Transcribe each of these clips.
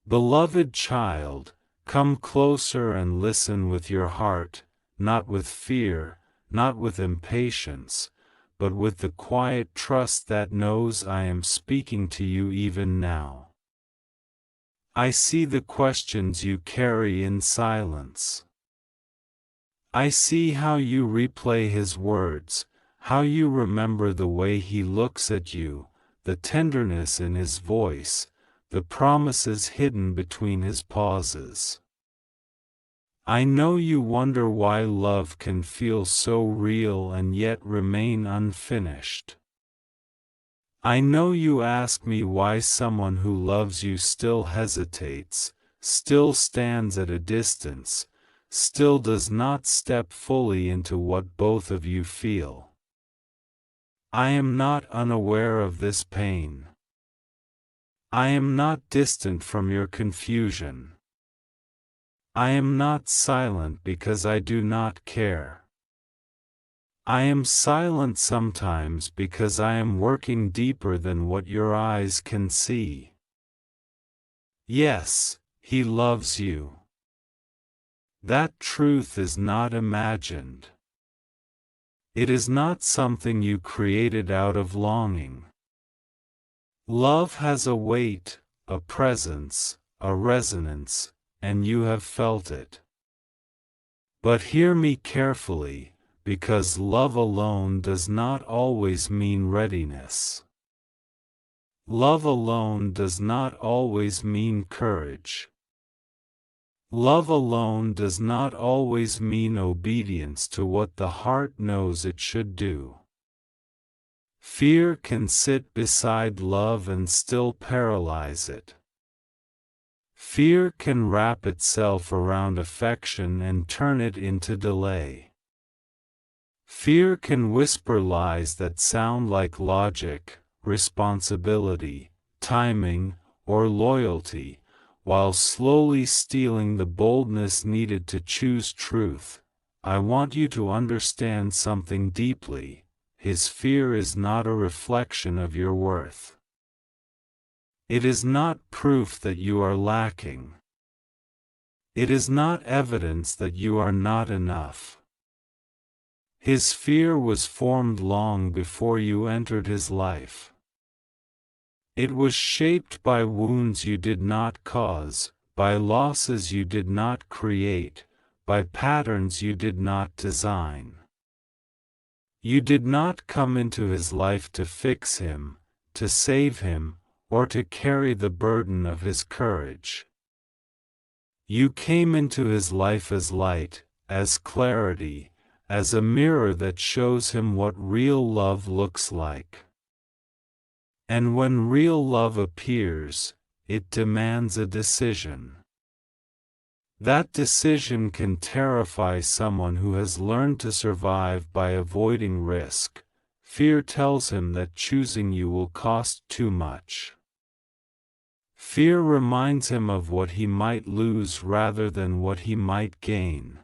Beloved child, come closer and listen with your heart, not with fear, not with impatience, but with the quiet trust that knows I am speaking to you even now. I see the questions you carry in silence. I see how you replay his words, how you remember the way he looks at you, the tenderness in his voice, the promises hidden between his pauses. I know you wonder why love can feel so real and yet remain unfinished. I know you ask me why someone who loves you still hesitates, still stands at a distance, still does not step fully into what both of you feel. I am not unaware of this pain. I am not distant from your confusion. I am not silent because I do not care. I am silent sometimes because I am working deeper than what your eyes can see. Yes, he loves you. That truth is not imagined. It is not something you created out of longing. Love has a weight, a presence, a resonance, and you have felt it. But hear me carefully, because love alone does not always mean readiness. Love alone does not always mean courage. Love alone does not always mean obedience to what the heart knows it should do. Fear can sit beside love and still paralyze it. Fear can wrap itself around affection and turn it into delay. Fear can whisper lies that sound like logic, responsibility, timing, or loyalty, while slowly stealing the boldness needed to choose truth. I want you to understand something deeply. His fear is not a reflection of your worth. It is not proof that you are lacking. It is not evidence that you are not enough. His fear was formed long before you entered his life. It was shaped by wounds you did not cause, by losses you did not create, by patterns you did not design. You did not come into his life to fix him, to save him, or to carry the burden of his courage. You came into his life as light, as clarity, as a mirror that shows him what real love looks like. And when real love appears, it demands a decision. That decision can terrify someone who has learned to survive by avoiding risk. Fear tells him that choosing you will cost too much. Fear reminds him of what he might lose rather than what he might gain.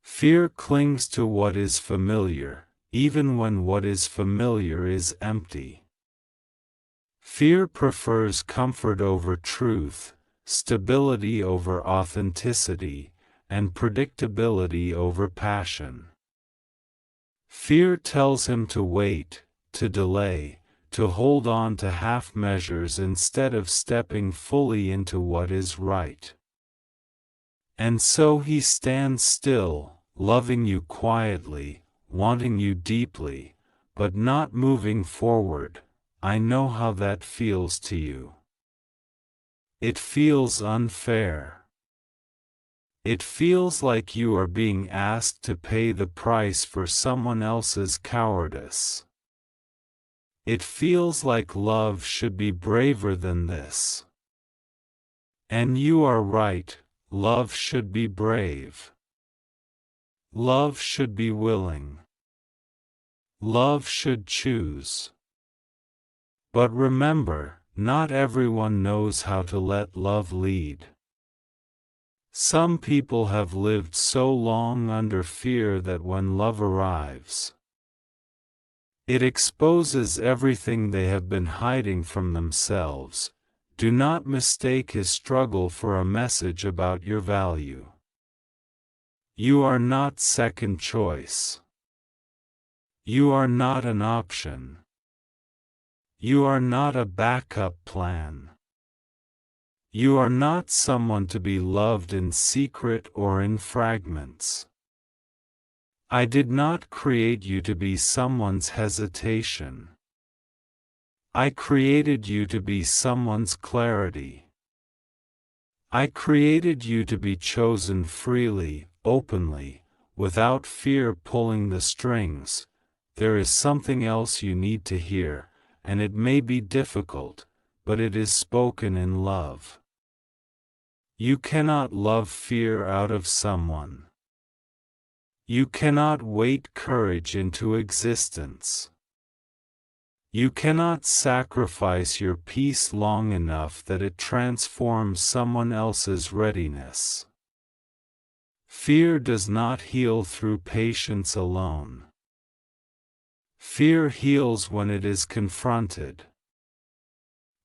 Fear clings to what is familiar, even when what is familiar is empty. Fear prefers comfort over truth, stability over authenticity, and predictability over passion. Fear tells him to wait, to delay, to hold on to half measures instead of stepping fully into what is right. And so he stands still, loving you quietly, wanting you deeply, but not moving forward. I know how that feels to you. It feels unfair. It feels like you are being asked to pay the price for someone else's cowardice. It feels like love should be braver than this. And you are right, love should be brave. Love should be willing. Love should choose. But remember, not everyone knows how to let love lead. Some people have lived so long under fear that when love arrives, it exposes everything they have been hiding from themselves, Do not mistake his struggle for a message about your value. You are not second choice. You are not an option. You are not a backup plan. You are not someone to be loved in secret or in fragments. I did not create you to be someone's hesitation. I created you to be someone's clarity. I created you to be chosen freely, openly, without fear pulling the strings. There is something else you need to hear, and it may be difficult, but it is spoken in love. You cannot love fear out of someone. You cannot wait courage into existence. You cannot sacrifice your peace long enough that it transforms someone else's readiness. Fear does not heal through patience alone. Fear heals when it is confronted.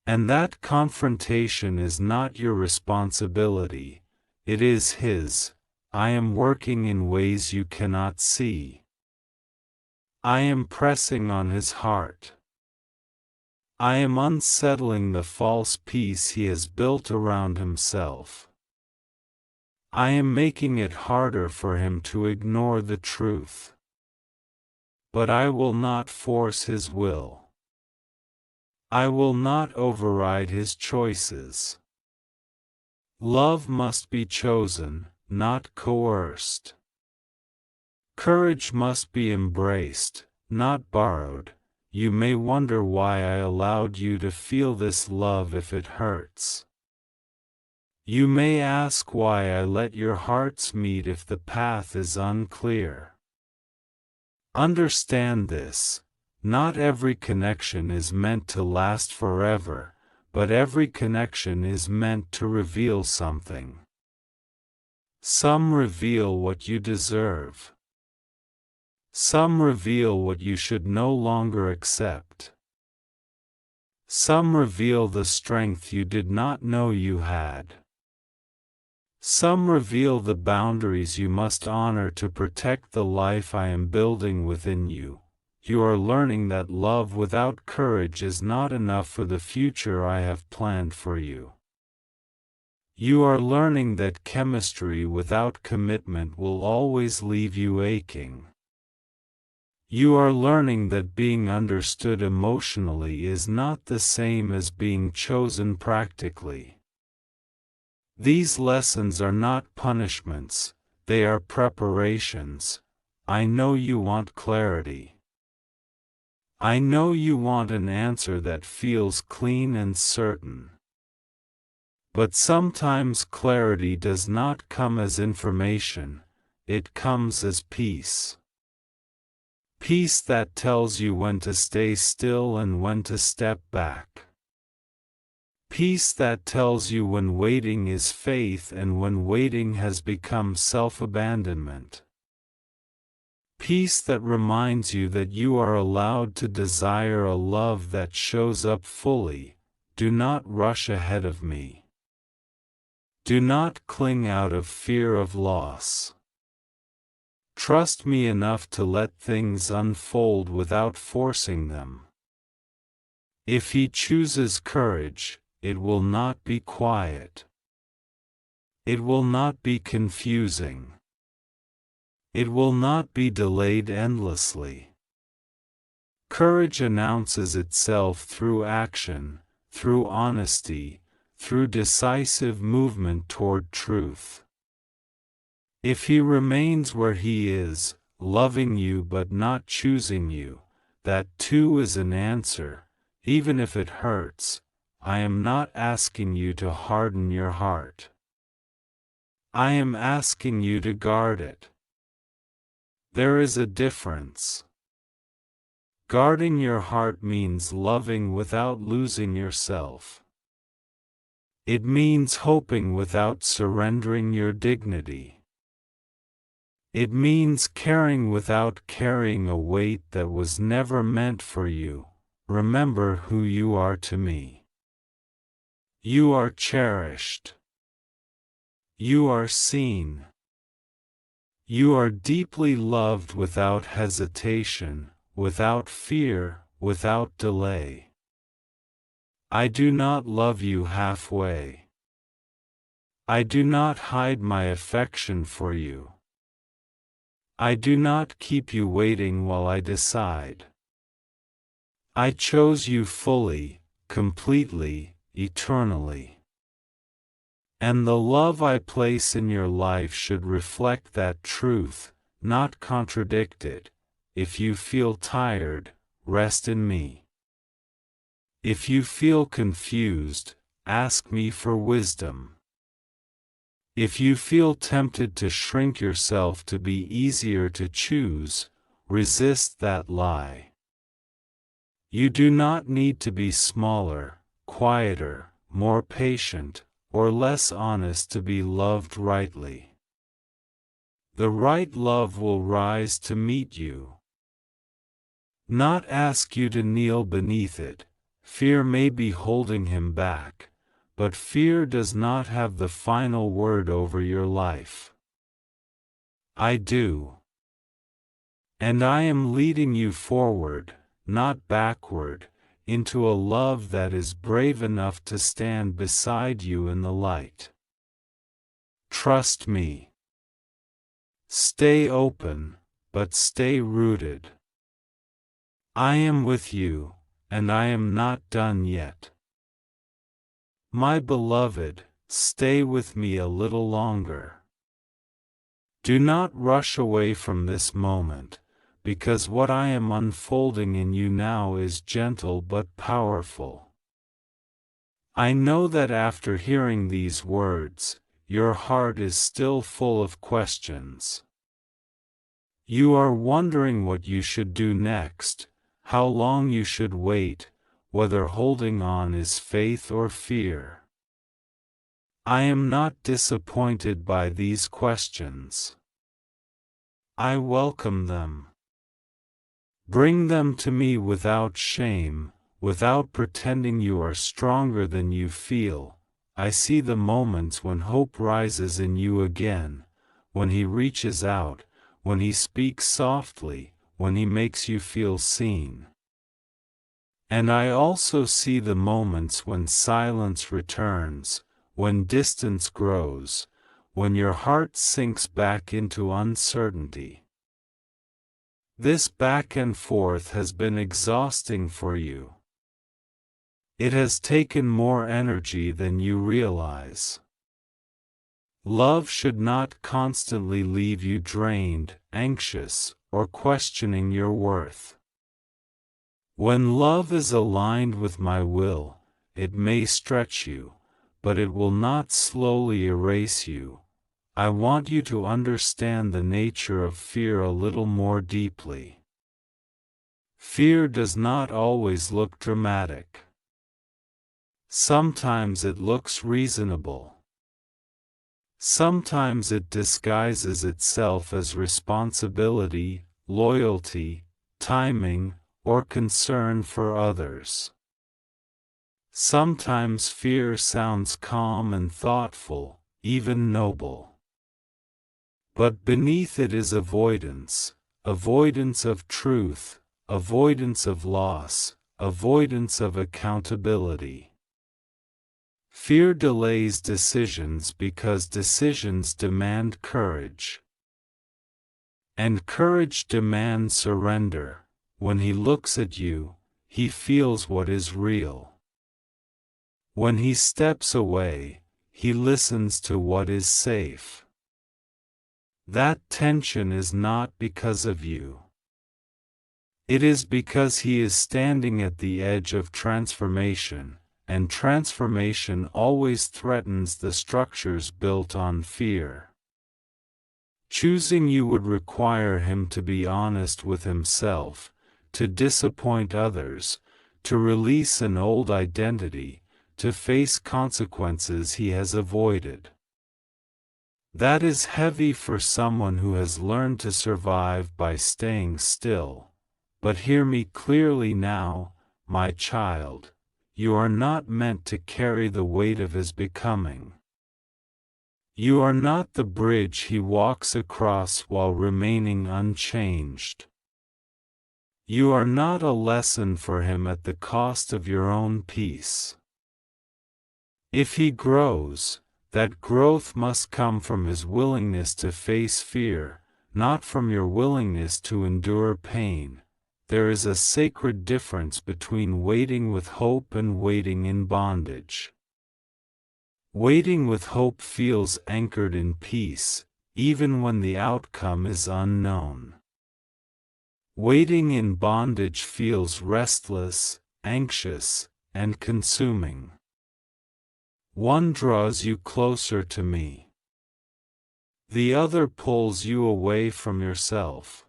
And that confrontation is not your responsibility, it is his. I am working in ways you cannot see. I am pressing on his heart. I am unsettling the false peace he has built around himself. I am making it harder for him to ignore the truth. But I will not force his will. I will not override his choices. Love must be chosen, not coerced. Courage must be embraced, not borrowed. You may wonder why I allowed you to feel this love if it hurts. You may ask why I let your hearts meet if the path is unclear. Understand this, not every connection is meant to last forever, but every connection is meant to reveal something. Some reveal what you deserve. Some reveal what you should no longer accept. Some reveal the strength you did not know you had. Some reveal the boundaries you must honor to protect the life I am building within you. You are learning that love without courage is not enough for the future I have planned for you. You are learning that chemistry without commitment will always leave you aching. You are learning that being understood emotionally is not the same as being chosen practically. These lessons are not punishments, they are preparations. I know you want clarity. I know you want an answer that feels clean and certain. But sometimes clarity does not come as information, it comes as peace. Peace that tells you when to stay still and when to step back. Peace that tells you when waiting is faith and when waiting has become self-abandonment. Peace that reminds you that you are allowed to desire a love that shows up fully. Do not rush ahead of me. Do not cling out of fear of loss. Trust me enough to let things unfold without forcing them. If he chooses courage, it will not be quiet. It will not be confusing. It will not be delayed endlessly. Courage announces itself through action, through honesty, through decisive movement toward truth. If he remains where he is, loving you but not choosing you, that too is an answer, even if it hurts. I am not asking you to harden your heart. I am asking you to guard it. There is a difference. Guarding your heart means loving without losing yourself. It means hoping without surrendering your dignity. It means caring without carrying a weight that was never meant for you. Remember who you are to me. You are cherished. You are seen. You are deeply loved without hesitation, without fear, without delay. I do not love you halfway. I do not hide my affection for you. I do not keep you waiting while I decide. I chose you fully, completely, eternally. And the love I place in your life should reflect that truth, not contradict it. If you feel tired, rest in me. If you feel confused, ask me for wisdom. If you feel tempted to shrink yourself to be easier to choose, resist that lie. You do not need to be smaller, quieter, more patient, or less honest to be loved rightly. The right love will rise to meet you. Not ask you to kneel beneath it. Fear may be holding him back, but fear does not have the final word over your life. I do. And I am leading you forward, not backward, into a love that is brave enough to stand beside you in the light. Trust me. Stay open, but stay rooted. I am with you, and I am not done yet. My beloved, stay with me a little longer. Do not rush away from this moment, because what I am unfolding in you now is gentle but powerful. I know that after hearing these words, your heart is still full of questions. You are wondering what you should do next, how long you should wait, whether holding on is faith or fear. I am not disappointed by these questions. I welcome them. Bring them to me without shame, without pretending you are stronger than you feel. I see the moments when hope rises in you again, when he reaches out, when he speaks softly, when he makes you feel seen. And I also see the moments when silence returns, when distance grows, when your heart sinks back into uncertainty. This back and forth has been exhausting for you. It has taken more energy than you realize. Love should not constantly leave you drained, anxious, or questioning your worth. When love is aligned with my will, it may stretch you, but it will not slowly erase you. I want you to understand the nature of fear a little more deeply. Fear does not always look dramatic. Sometimes it looks reasonable. Sometimes it disguises itself as responsibility, loyalty, timing, or concern for others. Sometimes fear sounds calm and thoughtful, even noble. But beneath it is avoidance, avoidance of truth, avoidance of loss, avoidance of accountability. Fear delays decisions because decisions demand courage. And courage demands surrender. When he looks at you, he feels what is real. When he steps away, he listens to what is safe. That tension is not because of you. It is because he is standing at the edge of transformation, and transformation always threatens the structures built on fear. Choosing you would require him to be honest with himself, to disappoint others, to release an old identity, to face consequences he has avoided. That is heavy for someone who has learned to survive by staying still. But hear me clearly now, my child. you are not meant to carry the weight of his becoming. You are not the bridge he walks across while remaining unchanged. You are not a lesson for him at the cost of your own peace. If he grows, that growth must come from his willingness to face fear, not from your willingness to endure pain. There is a sacred difference between waiting with hope and waiting in bondage. Waiting with hope feels anchored in peace, even when the outcome is unknown. Waiting in bondage feels restless, anxious, and consuming. One draws you closer to me. The other pulls you away from yourself.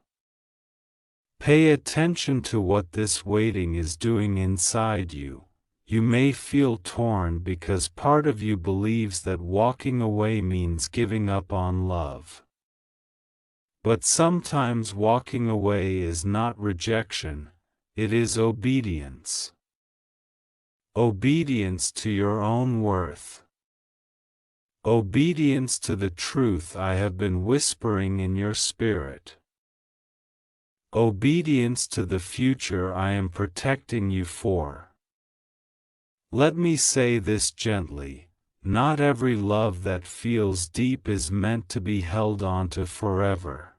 Pay attention to what this waiting is doing inside you. You may feel torn because part of you believes that walking away means giving up on love. But sometimes walking away is not rejection, it is obedience. Obedience to your own worth. Obedience to the truth I have been whispering in your spirit. Obedience to the future I am protecting you for. Let me say this gently, not every love that feels deep is meant to be held onto forever.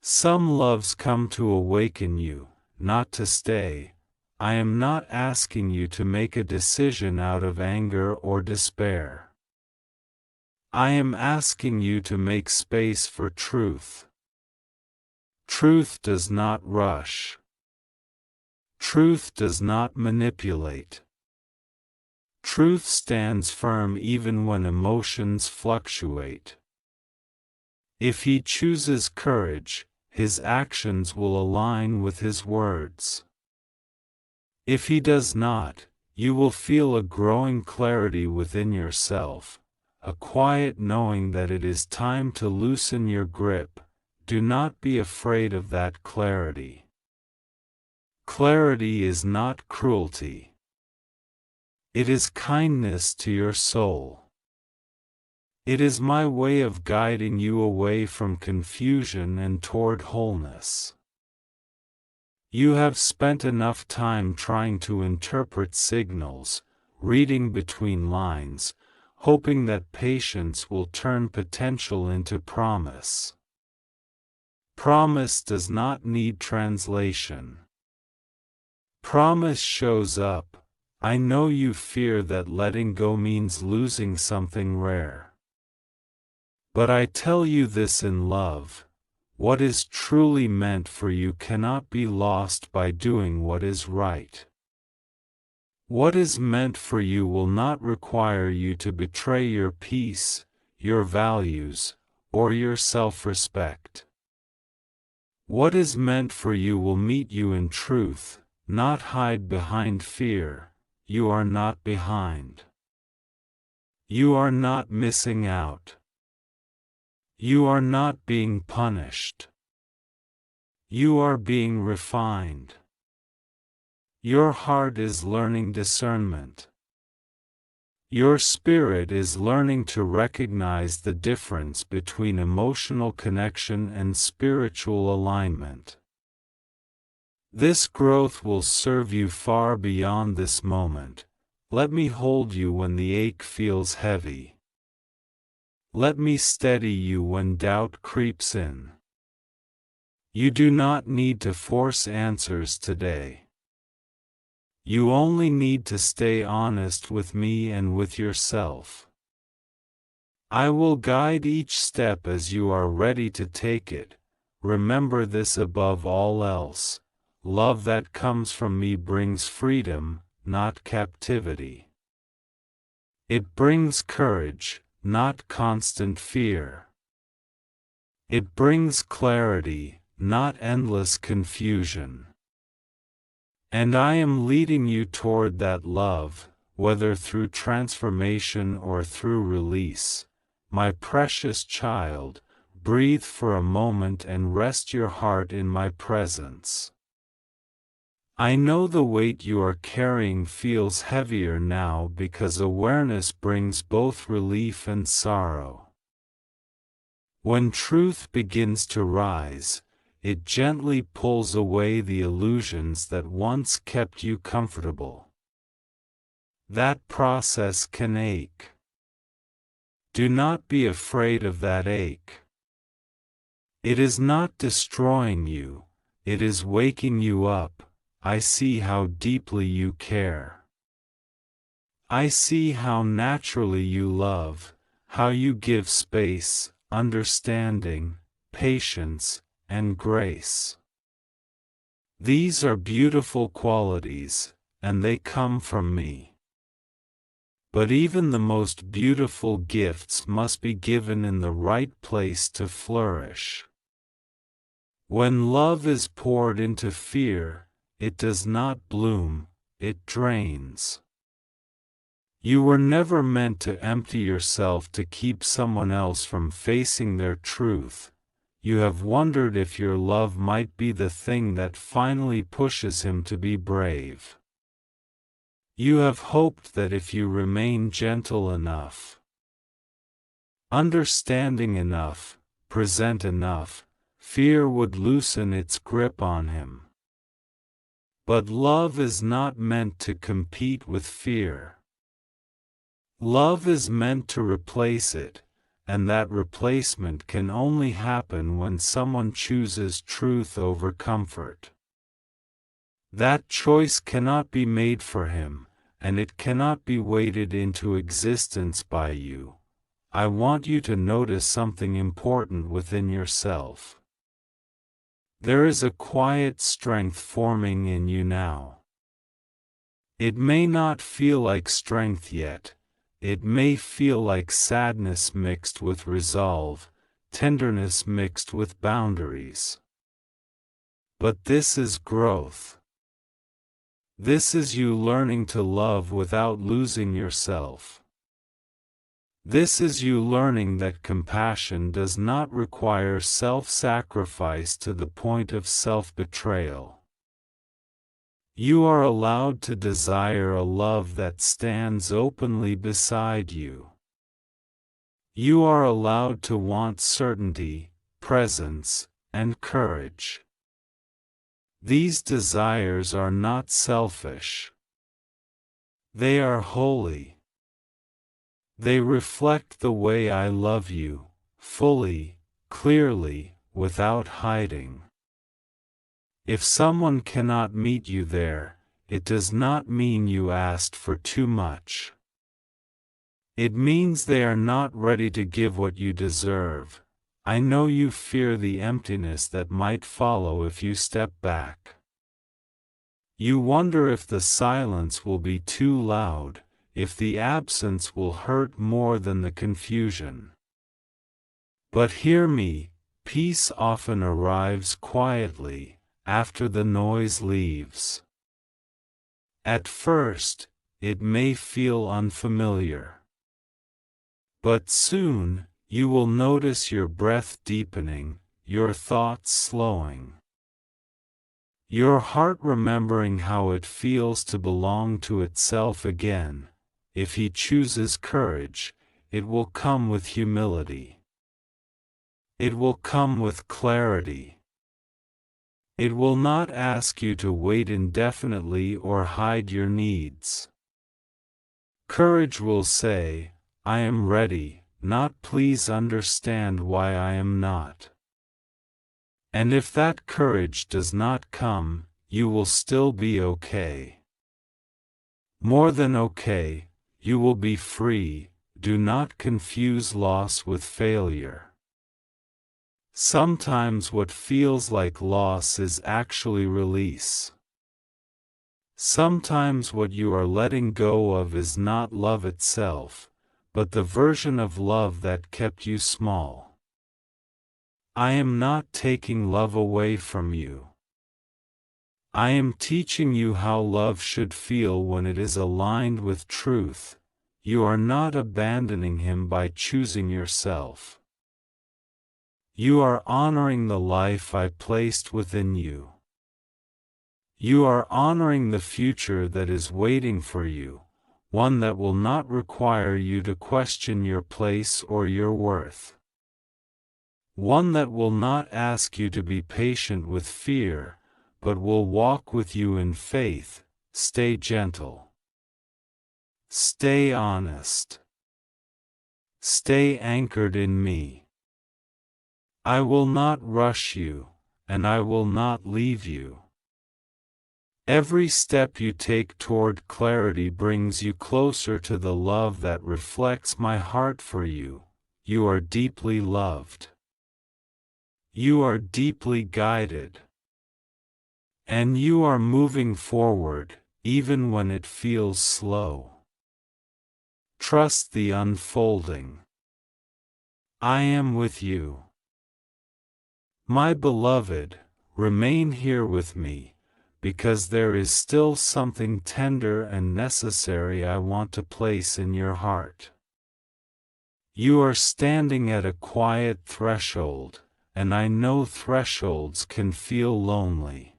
Some loves come to awaken you, not to stay. I am not asking you to make a decision out of anger or despair. I am asking you to make space for truth. Truth does not rush. Truth does not manipulate. Truth stands firm even when emotions fluctuate. If he chooses courage, his actions will align with his words. If he does not, you will feel a growing clarity within yourself, a quiet knowing that it is time to loosen your grip. Do not be afraid of that clarity. Clarity is not cruelty. It is kindness to your soul. It is my way of guiding you away from confusion and toward wholeness. You have spent enough time trying to interpret signals, reading between lines, hoping that patience will turn potential into promise. Promise does not need translation. Promise shows up. I know you fear that letting go means losing something rare. But I tell you this in love, what is truly meant for you cannot be lost by doing what is right. What is meant for you will not require you to betray your peace, your values, or your self-respect. What is meant for you will meet you in truth, not hide behind fear. You are not behind. You are not missing out. You are not being punished. You are being refined. Your heart is learning discernment. Your spirit is learning to recognize the difference between emotional connection and spiritual alignment. This growth will serve you far beyond this moment. Let me hold you when the ache feels heavy. Let me steady you when doubt creeps in. You do not need to force answers today. You only need to stay honest with me and with yourself. I will guide each step as you are ready to take it. Remember this above all else. Love that comes from me brings freedom, not captivity. It brings courage, not constant fear. It brings clarity, not endless confusion. And I am leading you toward that love, whether through transformation or through release. My precious child, breathe for a moment and rest your heart in my presence. I know the weight you are carrying feels heavier now because awareness brings both relief and sorrow. When truth begins to rise, it gently pulls away the illusions that once kept you comfortable. That process can ache. Do not be afraid of that ache. It is not destroying you, it is waking you up. I see how deeply you care. I see how naturally you love, how you give space, understanding, patience, and grace. These are beautiful qualities, and they come from me. But even the most beautiful gifts must be given in the right place to flourish. When love is poured into fear, it does not bloom, it drains. You were never meant to empty yourself to keep someone else from facing their truth. You have wondered if your love might be the thing that finally pushes him to be brave. You have hoped that if you remain gentle enough, understanding enough, present enough, fear would loosen its grip on him. But love is not meant to compete with fear. Love is meant to replace it, and that replacement can only happen when someone chooses truth over comfort. That choice cannot be made for him, and it cannot be weighted into existence by you. I want you to notice something important within yourself. There is a quiet strength forming in you now. It may not feel like strength yet. It may feel like sadness mixed with resolve, tenderness mixed with boundaries. But this is growth. This is you learning to love without losing yourself. This is you learning that compassion does not require self-sacrifice to the point of self-betrayal. You are allowed to desire a love that stands openly beside you. You are allowed to want certainty, presence, and courage. These desires are not selfish. They are holy. They reflect the way I love you, fully, clearly, without hiding. If someone cannot meet you there, it does not mean you asked for too much. It means they are not ready to give what you deserve. I know you fear the emptiness that might follow if you step back. You wonder if the silence will be too loud, if the absence will hurt more than the confusion. But hear me, peace often arrives quietly, after the noise leaves. At first, it may feel unfamiliar. But soon, you will notice your breath deepening, your thoughts slowing. Your heart remembering how it feels to belong to itself again. If he chooses courage, it will come with humility. It will come with clarity. It will not ask you to wait indefinitely or hide your needs. Courage will say, I am ready, not please understand why I am not. And if that courage does not come, you will still be okay. More than okay. You will be free. Do not confuse loss with failure. Sometimes what feels like loss is actually release. Sometimes what you are letting go of is not love itself, but the version of love that kept you small. I am not taking love away from you. I am teaching you how love should feel when it is aligned with truth. You are not abandoning him by choosing yourself. You are honoring the life I placed within you. You are honoring the future that is waiting for you, one that will not require you to question your place or your worth. One that will not ask you to be patient with fear, but will walk with you in faith. Stay gentle. Stay honest. Stay anchored in me. I will not rush you, and I will not leave you. Every step you take toward clarity brings you closer to the love that reflects my heart for you. You are deeply loved. You are deeply guided. And you are moving forward, even when it feels slow. Trust the unfolding. I am with you. My beloved, remain here with me, because there is still something tender and necessary I want to place in your heart. You are standing at a quiet threshold, and I know thresholds can feel lonely.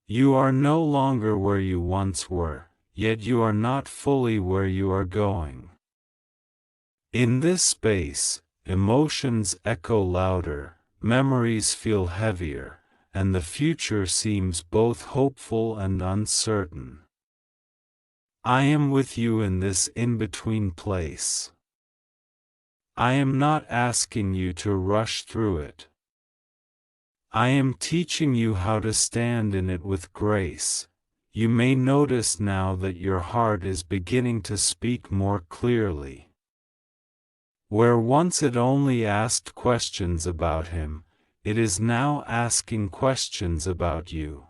You are no longer where you once were, yet you are not fully where you are going. In this space, emotions echo louder, memories feel heavier, and the future seems both hopeful and uncertain. I am with you in this in-between place. I am not asking you to rush through it. I am teaching you how to stand in it with grace. You may notice now that your heart is beginning to speak more clearly. Where once it only asked questions about him, it is now asking questions about you.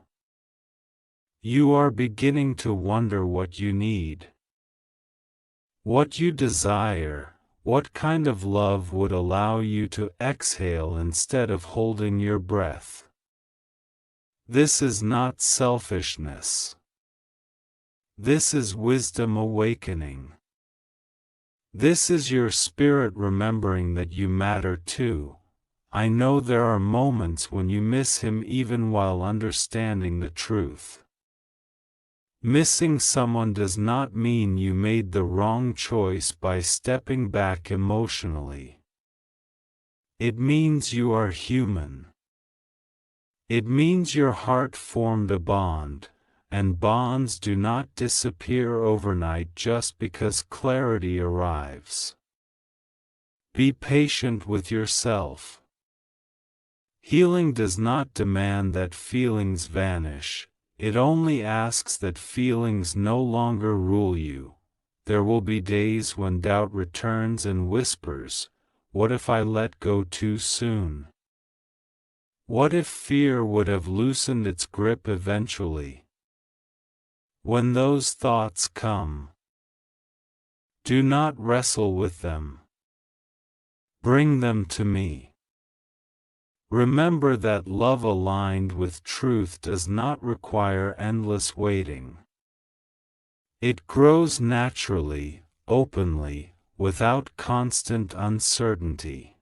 You are beginning to wonder what you need, what you desire, what kind of love would allow you to exhale instead of holding your breath. This is not selfishness. This is wisdom awakening. This is your spirit remembering that you matter too. I know there are moments when you miss him even while understanding the truth. Missing someone does not mean you made the wrong choice by stepping back emotionally. It means you are human. It means your heart formed a bond, and bonds do not disappear overnight just because clarity arrives. Be patient with yourself. Healing does not demand that feelings vanish, it only asks that feelings no longer rule you. There will be days when doubt returns and whispers, "What if I let go too soon? What if fear would have loosened its grip eventually?" When those thoughts come, do not wrestle with them. Bring them to me. Remember that love aligned with truth does not require endless waiting. It grows naturally, openly, without constant uncertainty.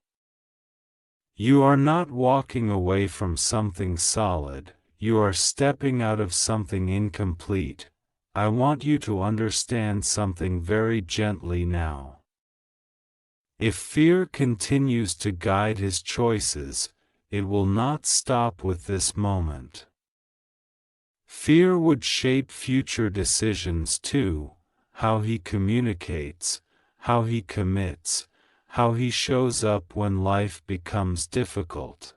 You are not walking away from something solid, you are stepping out of something incomplete. I want you to understand something very gently now. If fear continues to guide his choices, it will not stop with this moment. Fear would shape future decisions too, how he communicates, how he commits, how he shows up when life becomes difficult.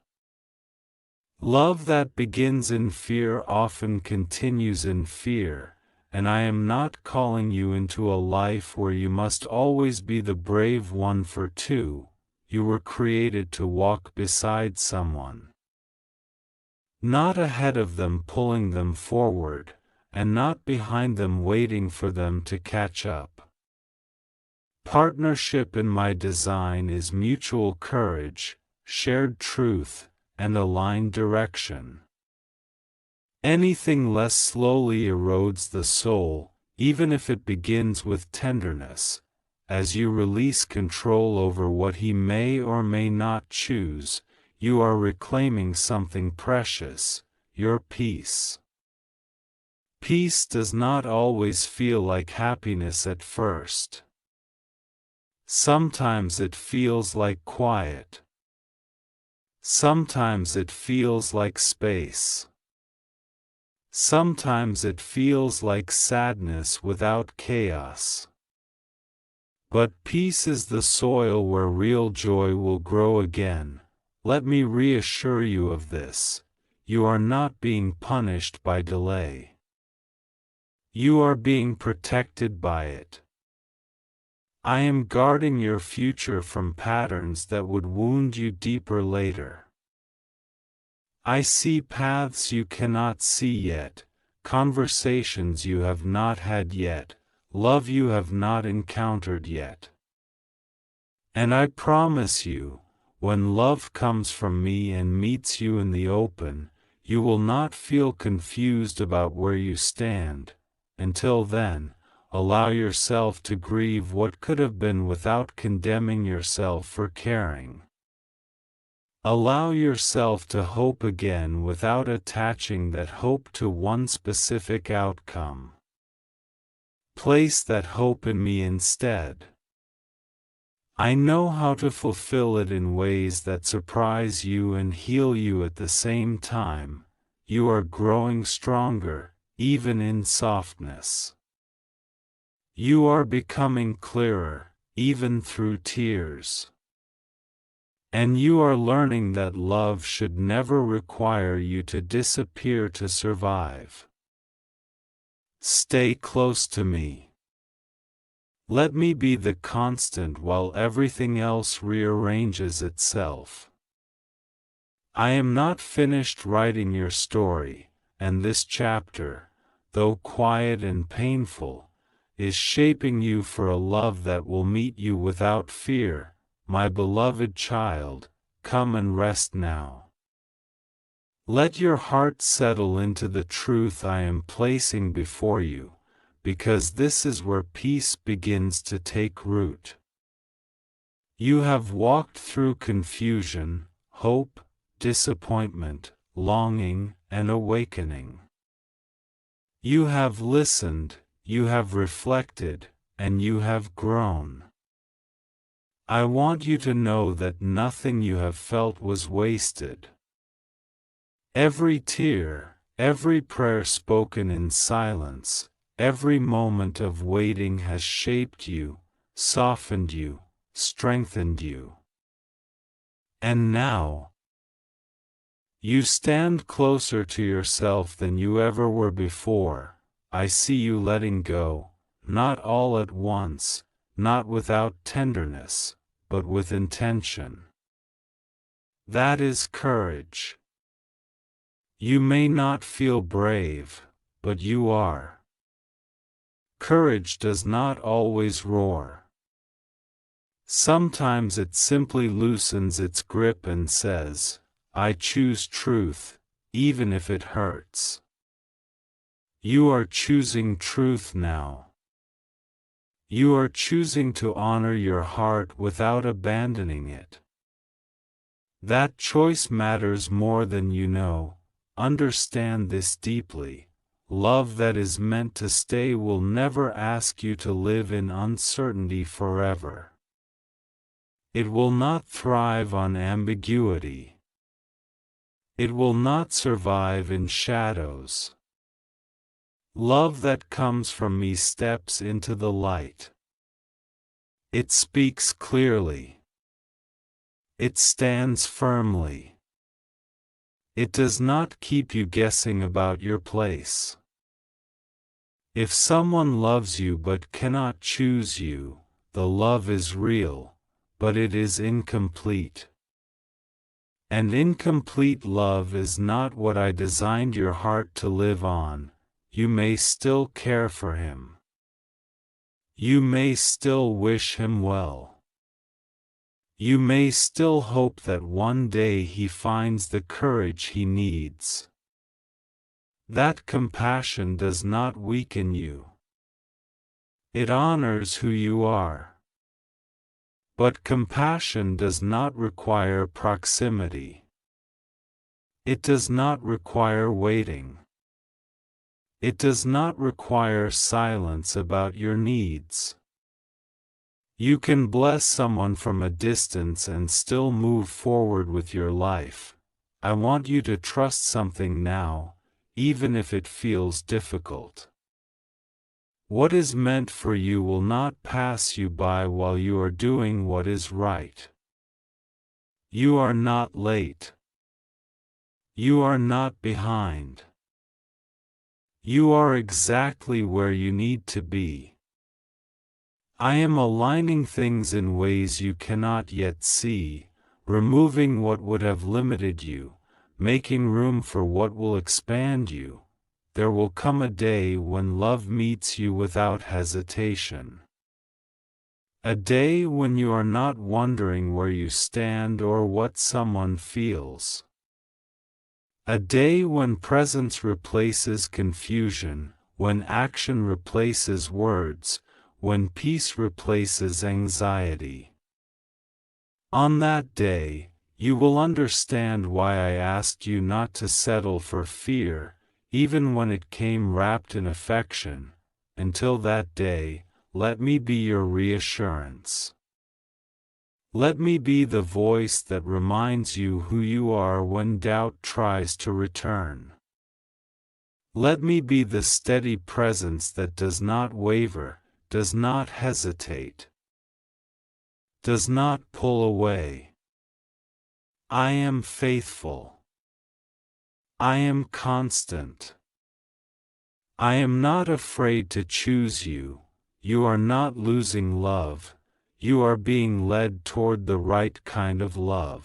Love that begins in fear often continues in fear, and I am not calling you into a life where you must always be the brave one for two. You were created to walk beside someone. Not ahead of them pulling them forward, and not behind them waiting for them to catch up. Partnership in my design is mutual courage, shared truth, and aligned direction. Anything less slowly erodes the soul, even if it begins with tenderness. As you release control over what he may or may not choose, you are reclaiming something precious, your peace. Peace does not always feel like happiness at first. Sometimes it feels like quiet. Sometimes it feels like space. Sometimes it feels like sadness without chaos. But peace is the soil where real joy will grow again. Let me reassure you of this. You are not being punished by delay. You are being protected by it. I am guarding your future from patterns that would wound you deeper later. I see paths you cannot see yet, conversations you have not had yet, love you have not encountered yet. And I promise you, when love comes from me and meets you in the open, you will not feel confused about where you stand. Until then, allow yourself to grieve what could have been without condemning yourself for caring. Allow yourself to hope again without attaching that hope to one specific outcome. Place that hope in me instead. I know how to fulfill it in ways that surprise you and heal you at the same time. You are growing stronger, even in softness. You are becoming clearer, even through tears. And you are learning that love should never require you to disappear to survive. Stay close to me. Let me be the constant while everything else rearranges itself. I am not finished writing your story, and this chapter, though quiet and painful, is shaping you for a love that will meet you without fear. My beloved child, come and rest now. Let your heart settle into the truth I am placing before you, because this is where peace begins to take root. You have walked through confusion, hope, disappointment, longing, and awakening. You have listened, you have reflected, and you have grown. I want you to know that nothing you have felt was wasted. Every tear, every prayer spoken in silence, every moment of waiting has shaped you, softened you, strengthened you. And now, you stand closer to yourself than you ever were before. I see you letting go, not all at once, not without tenderness, but with intention. That is courage. You may not feel brave, but you are. Courage does not always roar. Sometimes it simply loosens its grip and says, I choose truth, even if it hurts. You are choosing truth now. You are choosing to honor your heart without abandoning it. That choice matters more than you know. Understand this deeply. Love that is meant to stay will never ask you to live in uncertainty forever. It will not thrive on ambiguity. It will not survive in shadows. Love that comes from me steps into the light. It speaks clearly. It stands firmly. It does not keep you guessing about your place. If someone loves you but cannot choose you, the love is real, but it is incomplete. And incomplete love is not what I designed your heart to live on. You may still care for him. You may still wish him well. You may still hope that one day he finds the courage he needs. That compassion does not weaken you. It honors who you are. But compassion does not require proximity. It does not require waiting. It does not require silence about your needs. You can bless someone from a distance and still move forward with your life. I want you to trust something now, even if it feels difficult. What is meant for you will not pass you by while you are doing what is right. You are not late. You are not behind. You are exactly where you need to be. I am aligning things in ways you cannot yet see, removing what would have limited you, making room for what will expand you. There will come a day when love meets you without hesitation. A day when you are not wondering where you stand or what someone feels. A day when presence replaces confusion, when action replaces words, when peace replaces anxiety. On that day, you will understand why I asked you not to settle for fear, even when it came wrapped in affection. Until that day, let me be your reassurance. Let me be the voice that reminds you who you are when doubt tries to return. Let me be the steady presence that does not waver, does not hesitate, does not pull away. I am faithful. I am constant. I am not afraid to choose you. You are not losing love. You are being led toward the right kind of love.